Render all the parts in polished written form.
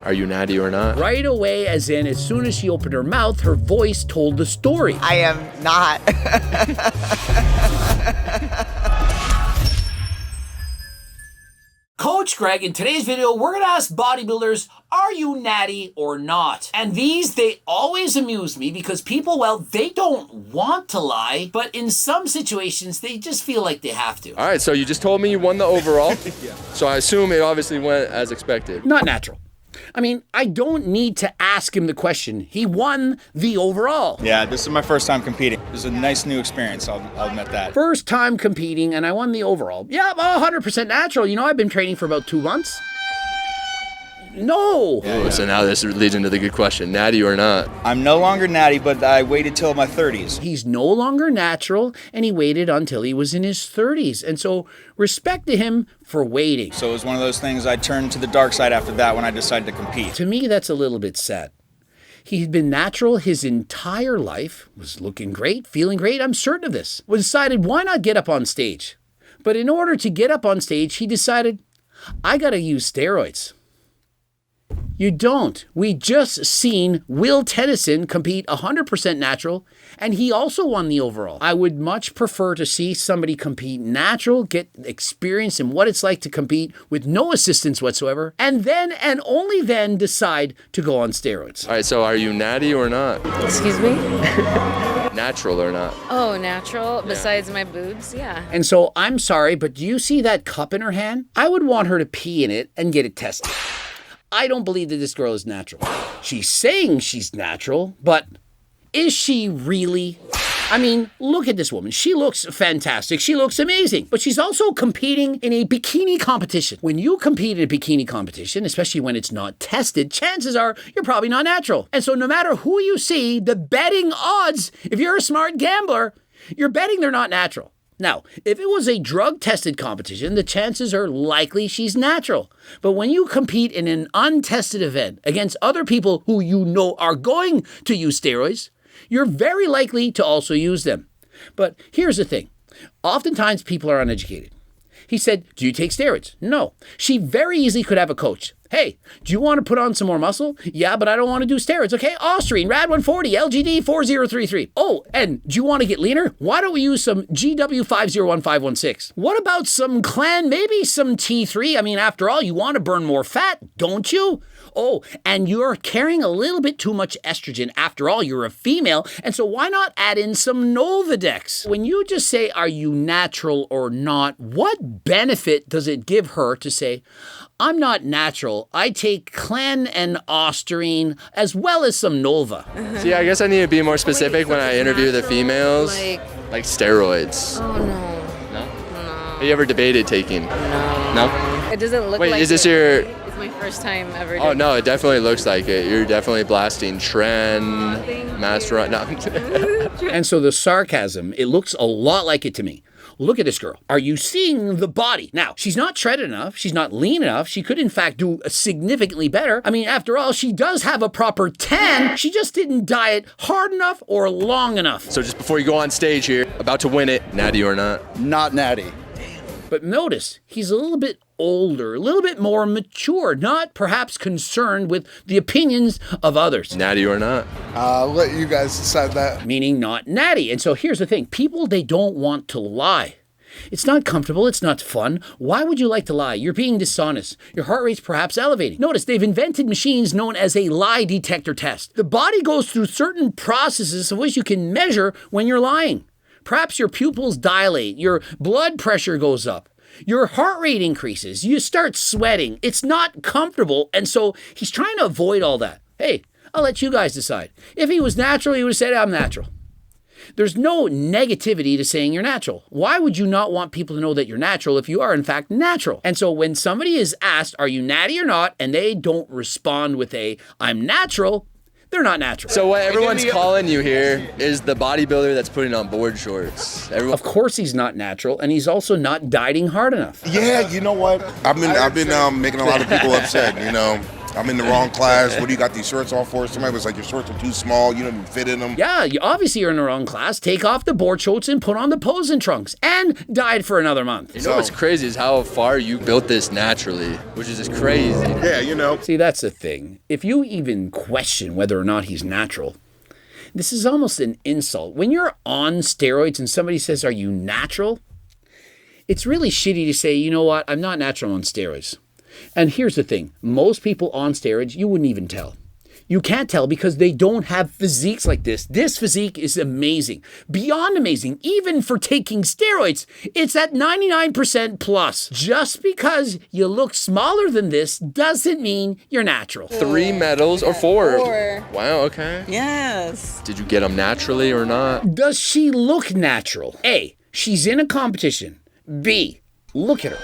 Are you natty or not? Right away, as in, as soon as she opened her mouth, her voice told the story. I am not. Coach Greg, in today's video, we're going to ask bodybuilders, are you natty or not? And these, they always amuse me because people, well, they don't want to lie, but in some situations, they just feel like they have to. All right, so you just told me you won the overall. Yeah. So I assume it obviously went as expected. Not natural. I mean, I don't need to ask him the question. He won the overall. Yeah, this is my first time competing. It was a nice new experience, I'll admit that. First time competing, and I won the overall. Yeah, 100% natural. You know, I've been training for about 2 months. No. Ooh, so now this leads into the good question, natty or not? I'm no longer natty, but I waited till my 30s. He's no longer natural, and he waited until he was in his 30s. And so respect to him for waiting. So it was one of those things I turned to the dark side after that when I decided to compete. To me, that's a little bit sad. He'd been natural his entire life, was looking great, feeling great, I'm certain of this. Decided, why not get up on stage? But in order to get up on stage, he decided, I gotta use steroids. You don't. We just seen Will Tennyson compete 100% natural, and he also won the overall. I would much prefer to see somebody compete natural, get experience in what it's like to compete with no assistance whatsoever, and then and only then decide to go on steroids. All right, so are you natty or not? Excuse me? Natural or not? Oh, natural? Besides my boobs? Yeah. And so I'm sorry, but do you see that cup in her hand? I would want her to pee in it and get it tested. I don't believe that this girl is natural. She's saying she's natural, but is she really? I mean, look at this woman. She looks fantastic. She looks amazing. But she's also competing in a bikini competition. When you compete in a bikini competition, especially when it's not tested, chances are you're probably not natural. And so no matter who you see, the betting odds, if you're a smart gambler, you're betting they're not natural. Now, if it was a drug-tested competition, the chances are likely she's natural. But when you compete in an untested event against other people who you know are going to use steroids, you're very likely to also use them. But here's the thing. Oftentimes, people are uneducated. He said, do you take steroids? No. She very easily could have a coach. Hey, do you want to put on some more muscle? Yeah, but I don't want to do steroids. Okay, Osterine, Rad 140, LGD 4033. Oh, and do you want to get leaner? Why don't we use some GW501516? What about some Clan, maybe some T3? I mean, after all, you want to burn more fat, don't you? Oh, and you're carrying a little bit too much estrogen. After all, you're a female, and so why not add in some Nolvadex? When you just say, are you natural or not, what benefit does it give her to say, I'm not natural. I take Clen and Osterine as well as some Nolva. See, I guess I need to be more specific when I interview the females. Like steroids. Oh, no. No? No. Have you ever debated taking? No. No? It doesn't look Wait, like is this it. your... It's my first time ever Oh, doing no, it definitely looks like it. You're definitely blasting Tren, thank Master... you. No. And so the sarcasm, it looks a lot like it to me. Look at this girl. Are you seeing the body? Now, she's not shredded enough. She's not lean enough. She could, in fact, do significantly better. I mean, after all, she does have a proper tan. She just didn't diet hard enough or long enough. So just before you go on stage here, about to win it, natty or not? Not natty. But notice, he's a little bit older, a little bit more mature, not perhaps concerned with the opinions of others. Natty or not? I'll let you guys decide that. Meaning not natty. And so here's the thing. People, they don't want to lie. It's not comfortable. It's not fun. Why would you like to lie? You're being dishonest. Your heart rate's perhaps elevating. Notice they've invented machines known as a lie detector test. The body goes through certain processes of which you can measure when you're lying. Perhaps your pupils dilate, your blood pressure goes up, your heart rate increases, you start sweating. It's not comfortable, and so he's trying to avoid all that. Hey, I'll let you guys decide. If he was natural, he would have said, I'm natural. There's no negativity to saying you're natural. Why would you not want people to know that you're natural if you are, in fact, natural? And so when somebody is asked, are you natty or not, and they don't respond with a, I'm natural, they're not natural. So what everyone's calling you here is the bodybuilder that's putting on board shorts. Of course he's not natural, and he's also not dieting hard enough. Yeah, you know what? I've been making a lot of people upset, you know. I'm in the wrong class. What do you got these shorts on for? Somebody was like, your shorts are too small. You don't even fit in them. Yeah, you obviously you're in the wrong class. Take off the board shorts and put on the posing trunks. And diet for another month. You know what's crazy is how far you built this naturally, which is just crazy. Yeah, you know. See, that's the thing. If you even question whether or not he's natural, this is almost an insult. When you're on steroids and somebody says, are you natural? It's really shitty to say, you know what, I'm not natural on steroids. And here's the thing. Most people on steroids, you wouldn't even tell. You can't tell because they don't have physiques like this. This physique is amazing. Beyond amazing. Even for taking steroids, it's at 99% plus. Just because you look smaller than this doesn't mean you're natural. 3 medals or 4? 4. Wow, okay. Yes. Did you get them naturally or not? Does she look natural? A, she's in a competition. B, look at her.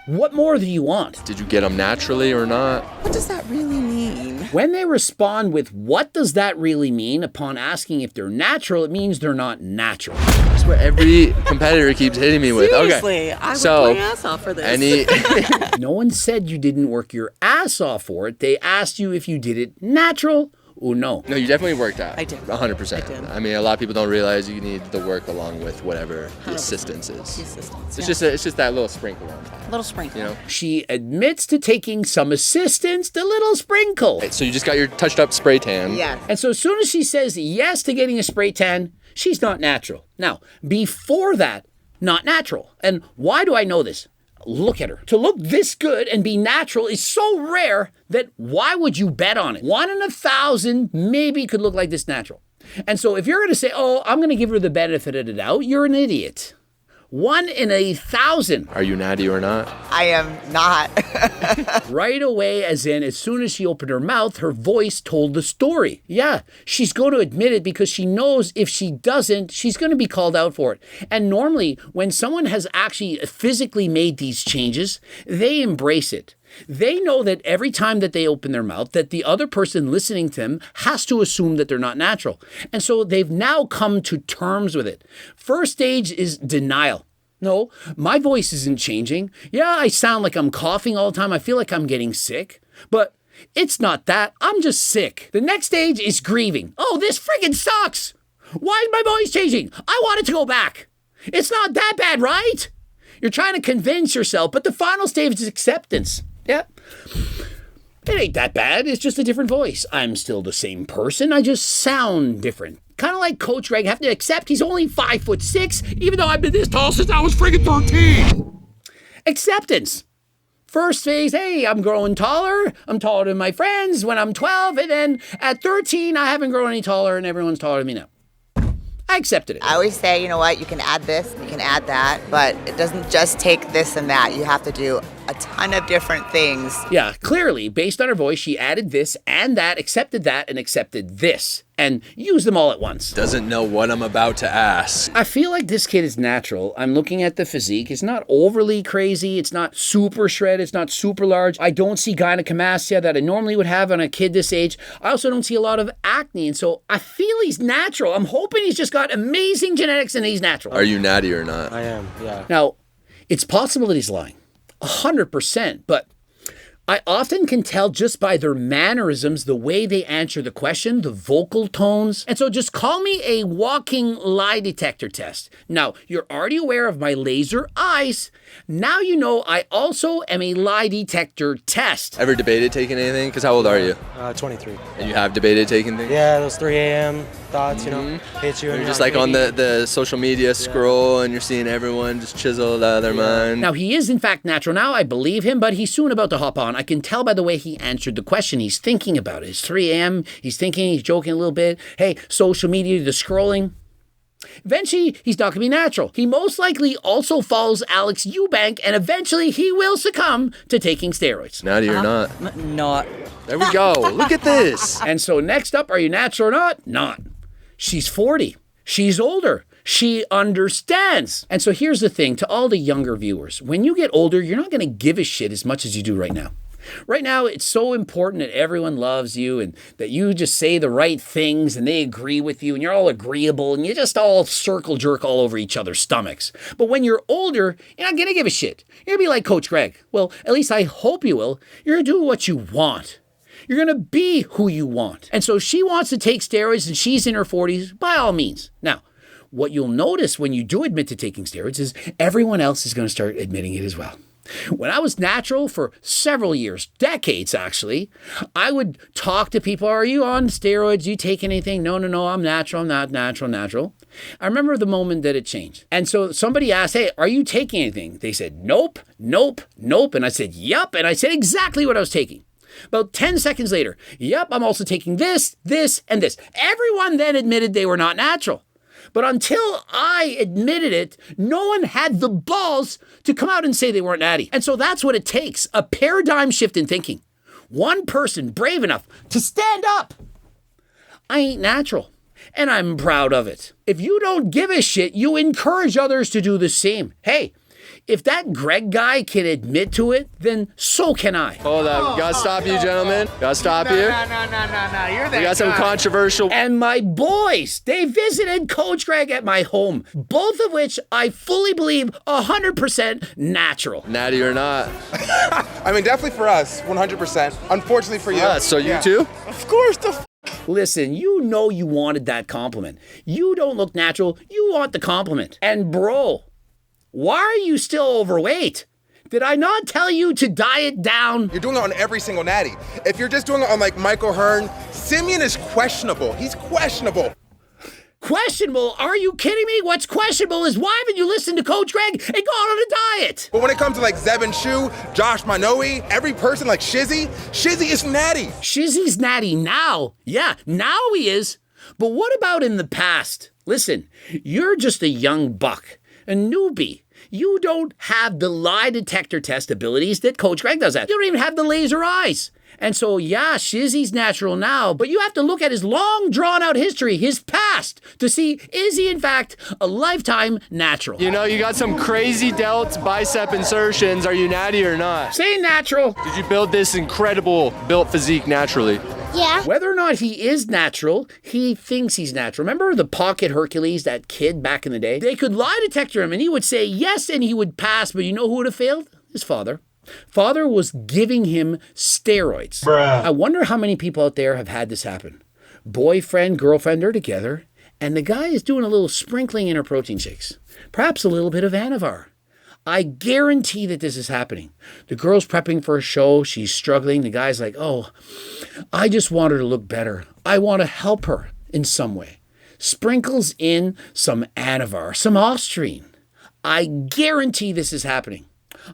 What more do you want? Did you get them naturally or not? What does that really mean? When they respond with, what does that really mean, upon asking if they're natural, it means they're not natural. That's what every competitor keeps hitting me with. Seriously, Okay. I would play ass off for this. No one said you didn't work your ass off for it. They asked you if you did it natural or no. No, you definitely worked out. I did. 100%. I did. I mean, a lot of people don't realize you need the work along with whatever the 100%. assistance is. The assistance, It's just that little sprinkle on top. little sprinkle. You know? She admits to taking some assistance, the little sprinkle. So you just got your touched up spray tan. Yes. And so as soon as she says yes to getting a spray tan, she's not natural. Now, before that, not natural. And why do I know this? Look at her. To look this good and be natural is so rare that why would you bet on it? 1 in 1,000 maybe could look like this natural. And so if you're going to say, oh, I'm going to give her the benefit of the doubt, you're an idiot. 1 in 1,000. Are you natty or not? I am not. Right away, as soon as she opened her mouth, her voice told the story. Yeah, she's going to admit it because she knows if she doesn't, she's going to be called out for it. And normally, when someone has actually physically made these changes, they embrace it. They know that every time that they open their mouth, that the other person listening to them has to assume that they're not natural. And so they've now come to terms with it. First stage is denial. No, my voice isn't changing. Yeah, I sound like I'm coughing all the time. I feel like I'm getting sick. But it's not that. I'm just sick. The next stage is grieving. Oh, this friggin' sucks. Why is my voice changing? I want it to go back. It's not that bad, right? You're trying to convince yourself, but the final stage is acceptance. Yeah. It ain't that bad. It's just a different voice. I'm still the same person. I just sound different. Kind of like Coach Greg having to accept he's only 5'6", even though I've been this tall since I was friggin' 13. Acceptance. First phase, hey, I'm growing taller. I'm taller than my friends when I'm 12. And then at 13, I haven't grown any taller and everyone's taller than me now. I accepted it. I always say, you know what, you can add this, you can add that, but it doesn't just take this and that. You have to do a ton of different things. Yeah, clearly, based on her voice, she added this and that, accepted that, and accepted this, and used them all at once. Doesn't know what I'm about to ask. I feel like this kid is natural. I'm looking at the physique. It's not overly crazy. It's not super shredded. It's not super large. I don't see gynecomastia that I normally would have on a kid this age. I also don't see a lot of acne, and so I feel he's natural. I'm hoping he's just got amazing genetics and he's natural. Are you natty or not? I am, yeah. Now, it's possible that he's lying. 100%, but I often can tell just by their mannerisms, the way they answer the question, the vocal tones. And so just call me a walking lie detector test. Now, you're already aware of my laser eyes. Now you know I also am a lie detector test. Ever debated taking anything? Because how old are you? 23. And you have debated taking things? Yeah, those 3 a.m. thoughts, you know, hit you. You're And just like on maybe- the social media scroll and you're seeing everyone just chisel out of their mind. Now, he is in fact natural now. I believe him, but he's soon about to hop on. I can tell by the way he answered the question. He's thinking about it. It's 3 a.m. He's thinking, he's joking a little bit. Hey, social media, the scrolling. Eventually, he's not going to be natural. He most likely also follows Alex Eubank, and eventually he will succumb to taking steroids. Natty or not? Not. There we go. Look at this. And so next up, are you natural or not? Not. She's 40. She's older. She understands. And so here's the thing to all the younger viewers. When you get older, you're not going to give a shit as much as you do right now. Right now, it's so important that everyone loves you and that you just say the right things and they agree with you and you're all agreeable and you just all circle jerk all over each other's stomachs. But when you're older, you're not going to give a shit. You're going to be like Coach Greg. Well, at least I hope you will. You're going to do what you want. You're going to be who you want. And so she wants to take steroids and she's in her 40s, by all means. Now, what you'll notice when you do admit to taking steroids is everyone else is going to start admitting it as well. When I was natural for several years, decades actually, I would talk to people, are you on steroids? Do you take anything? No, I'm natural, I'm not natural. I remember the moment that it changed. And so somebody asked, hey, are you taking anything? They said, nope. And I said, yup. And I said exactly what I was taking. About 10 seconds later, yep, I'm also taking this, and this. Everyone then admitted they were not natural. But until I admitted it, no one had the balls to come out and say they weren't natty. And so that's what it takes, a paradigm shift in thinking. One person brave enough to stand up. I ain't natural, and I'm proud of it. If you don't give a shit, you encourage others to do the same. Hey, if that Greg guy can admit to it, then so can I. Hold up. Gotta stop you, gentlemen. Gotta stop you. No. You're that We got some guy. controversial. And my boys, they visited Coach Greg at my home, both of which I fully believe 100% natural. Natty or not. I mean, definitely for us, 100%. Unfortunately for you. So you too? Of course, Listen, you know you wanted that compliment. You don't look natural. You want the compliment. And bro, why are you still overweight? Did I not tell you to diet down? You're doing it on every single natty. If you're just doing it on like Michael Hearn, Simeon is questionable. He's questionable. Questionable? Are you kidding me? What's questionable is why haven't you listened to Coach Greg and gone on a diet? But when it comes to like Zeb and Shu, Josh Manoe, every person like Shizzy is natty. Shizzy's natty now. Yeah, now he is. But what about in the past? Listen, you're just a young buck, a newbie. You don't have the lie detector test abilities that Coach Greg does have. You don't even have the laser eyes. And so, yeah, Shizzy's natural now, but you have to look at his long drawn-out history, his past, to see, is he in fact a lifetime natural? You know, you got some crazy delts, bicep insertions. Are you natty or not? Say natural. Did you build this incredible built physique naturally? Yeah. Whether or not he is natural, he thinks he's natural. Remember the Pocket Hercules, that kid back in the day? They could lie detector him and he would say yes and he would pass, but you know who would have failed? His father. Father was giving him steroids. Bruh. I wonder how many people out there have had this happen. Boyfriend, girlfriend are together, and the guy is doing a little sprinkling in her protein shakes. Perhaps a little bit of Anavar. I guarantee that this is happening. The girl's prepping for a show. She's struggling. The guy's like, oh, I just want her to look better. I want to help her in some way. Sprinkles in some Anavar, some Ostrine. I guarantee this is happening.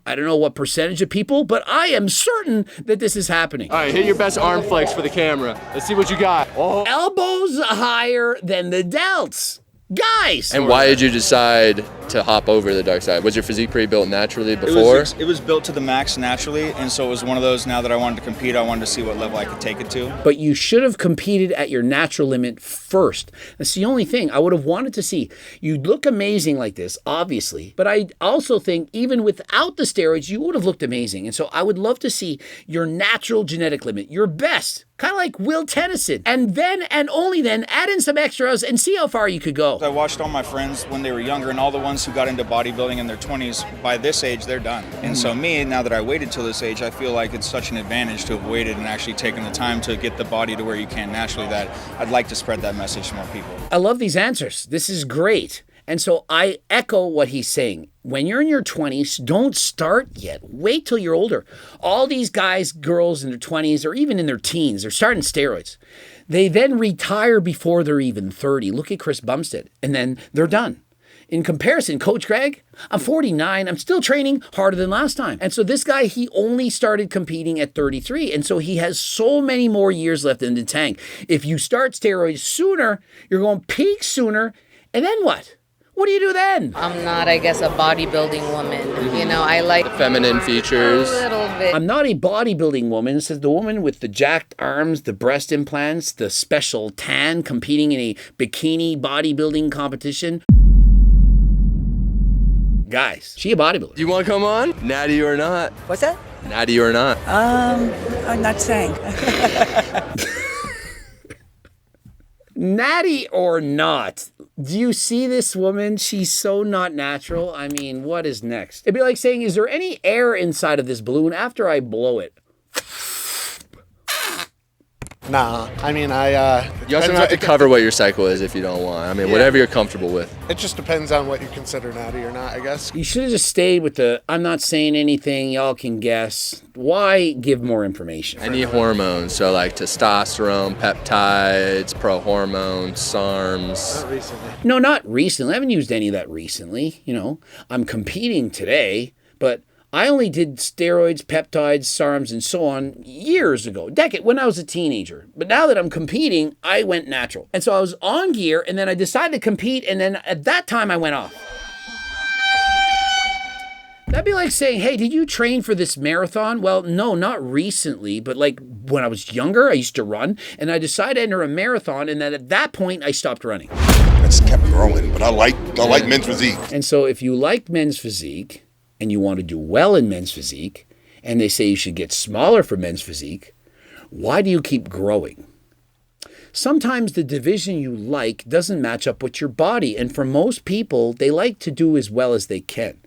I don't know what percentage of people, but I am certain that this is happening. All right, hit your best arm flex for the camera. Let's see what you got. Oh. Elbows higher than the delts. Guys! And why did you decide to hop over to the dark side? Was your physique pretty-built naturally before? It was built to the max naturally, and so it was one of those, now that I wanted to compete, I wanted to see what level I could take it to. But you should have competed at your natural limit first. That's the only thing I would have wanted to see. You look amazing like this, obviously, but I also think even without the steroids, you would have looked amazing. And so I would love to see your natural genetic limit, your best, kind of like Will Tennyson. And then, and only then, add in some extras and see how far you could go. I watched all my friends when they were younger, and all the ones who got into bodybuilding in their 20s, by this age, they're done. And so me, now that I waited till this age, I feel like it's such an advantage to have waited and actually taken the time to get the body to where you can naturally, that I'd like to spread that message to more people. I love these answers. This is great. And so I echo what he's saying. When you're in your 20s, don't start yet. Wait till you're older. All these guys, girls in their 20s, or even in their teens, they're starting steroids. They then retire before they're even 30. Look at Chris Bumstead. And then they're done. In comparison, Coach Greg, I'm 49. I'm still training harder than last time. And so this guy, he only started competing at 33. And so he has so many more years left in the tank. If you start steroids sooner, you're going to peak sooner. And then what? What do you do then? I'm not, I guess, a bodybuilding woman. You know, I like the feminine features. A little bit. I'm not a bodybuilding woman, says the woman with the jacked arms, the breast implants, the special tan, competing in a bikini bodybuilding competition. Guys, she a bodybuilder. You want to come on? Natty or not? What's that? Natty or not? I'm not saying. Natty or not? Do you see this woman? She's so not natural. I mean, what is next? It'd be like saying, is there any air inside of this balloon after I blow it? Nah, I mean, You also don't have to cover what your cycle is if you don't want. I mean, whatever you're comfortable with. It just depends on what you consider natty or not, I guess. You should have just stayed with the, I'm not saying anything, y'all can guess. Why give more information? Any hormones, so like testosterone, peptides, prohormones, SARMs. Not recently. No, not recently. I haven't used any of that recently. You know, I'm competing today, but I only did steroids, peptides, SARMs, and so on years ago, when I was a teenager. But now that I'm competing, I went natural. And so I was on gear, and then I decided to compete, and then at that time I went off. That'd be like saying, hey, did you train for this marathon? Well, no, not recently, but like when I was younger, I used to run, and I decided to enter a marathon, and then at that point, I stopped running. I just kept growing, but I like men's physique. And so if you like men's physique, and you want to do well in men's physique, and they say you should get smaller for men's physique, why do you keep growing? Sometimes the division you like doesn't match up with your body, and for most people, they like to do as well as they can.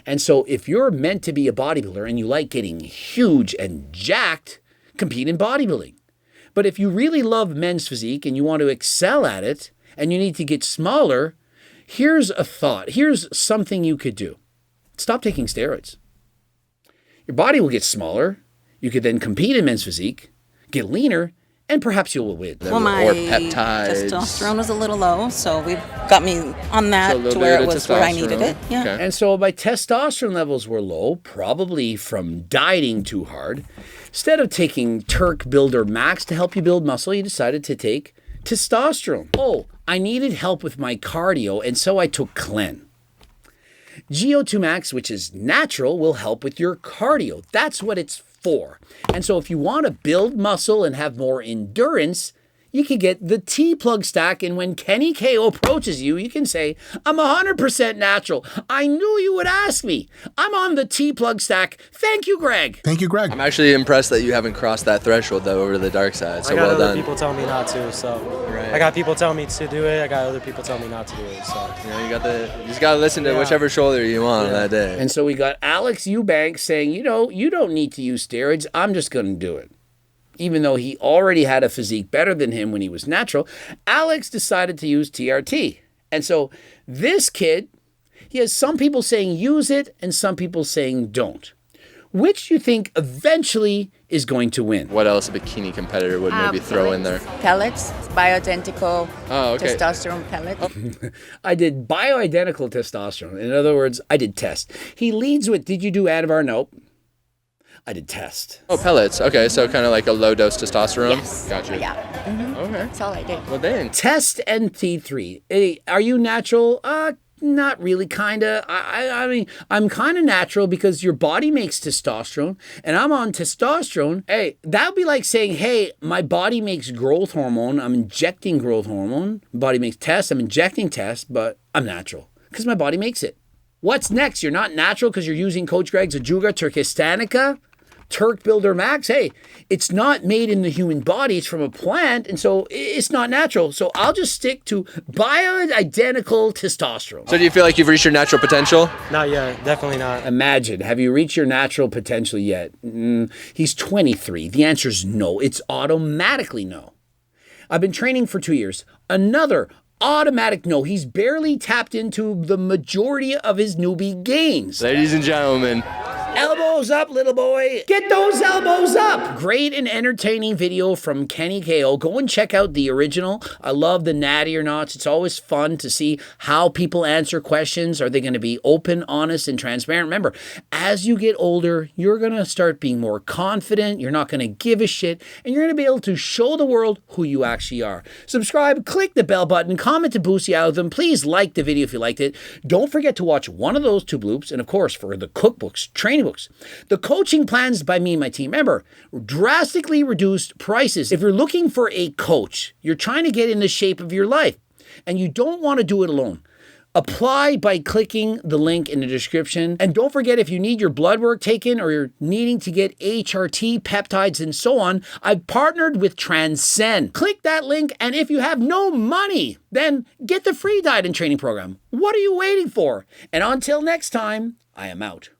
And so if you're meant to be a bodybuilder and you like getting huge and jacked, compete in bodybuilding. But if you really love men's physique and you want to excel at it, and you need to get smaller, here's a thought. Here's something you could do. Stop taking steroids. Your body will get smaller. You could then compete in men's physique, get leaner, and perhaps you will win. Well, my testosterone was a little low, so we got me on that to where it was where I needed it. Yeah. Okay. And so my testosterone levels were low, probably from dieting too hard. Instead of taking Turk Builder Max to help you build muscle, you decided to take testosterone. Oh, I needed help with my cardio, and so I took Clen. GO2 Max, which is natural, will help with your cardio. That's what it's for. And so if you want to build muscle and have more endurance, you can get the T-plug stack, and when Kenny KO approaches you, you can say, I'm 100% natural. I knew you would ask me. I'm on the T-plug stack. Thank you, Greg. Thank you, Greg. I'm actually impressed that you haven't crossed that threshold, though, over to the dark side. So well done. I got other people telling me not to, so. Right. I got people telling me to do it. I got other people telling me not to do it, so. You know, you just got to listen to whichever shoulder you want on that day. And so we got Alex Eubanks saying, you know, you don't need to use steroids. I'm just going to do it. Even though he already had a physique better than him when he was natural, Alex decided to use TRT. And so this kid, he has some people saying use it and some people saying don't. Which do you think eventually is going to win? What else a bikini competitor would maybe throw in there? Pellets, bioidentical testosterone pellets. I did bioidentical testosterone. In other words, I did test. He leads with, did you do Anavar? Nope. I did test. Oh, pellets. Okay, so kind of like a low dose testosterone. Yes. Gotcha. Yeah. Mm-hmm. Okay. That's all I did. Well, then. Test and T3. Hey, are you natural? Not really, kinda. I mean, I'm kind of natural because your body makes testosterone, and I'm on testosterone. Hey, that would be like saying, hey, my body makes growth hormone. I'm injecting growth hormone. My body makes tests. I'm injecting tests, but I'm natural because my body makes it. What's next? You're not natural because you're using Coach Greg's Ajuga Turkistanica? Turk Builder Max, hey, it's not made in the human body. It's from a plant, and so it's not natural. So I'll just stick to bioidentical testosterone. So do you feel like you've reached your natural potential? Not yet. Definitely not. Imagine, have you reached your natural potential yet? He's 23. The answer is no. It's automatically no. I've been training for 2 years. Another automatic no. He's barely tapped into the majority of his newbie gains. Ladies and gentlemen. Elbows up, little boy. Get those elbows up. Great and entertaining video from Kenny KO. Go and check out the original. I love the natty or nots. It's always fun to see how people answer questions. Are they going to be open, honest, and transparent? Remember, as you get older, you're going to start being more confident. You're not going to give a shit. And you're going to be able to show the world who you actually are. Subscribe, click the bell button, comment to boost the algorithm. Please like the video if you liked it. Don't forget to watch one of those 2 bloops. And of course, for the cookbooks, training books, the coaching plans by me and my team. Remember, drastically reduced prices. If you're looking for a coach, you're trying to get in the shape of your life, and you don't want to do it alone. Apply by clicking the link in the description. And don't forget, if you need your blood work taken or you're needing to get HRT, peptides, and so on, I've partnered with Transcend. Click that link, and if you have no money, then get the free diet and training program. What are you waiting for? And until next time, I am out.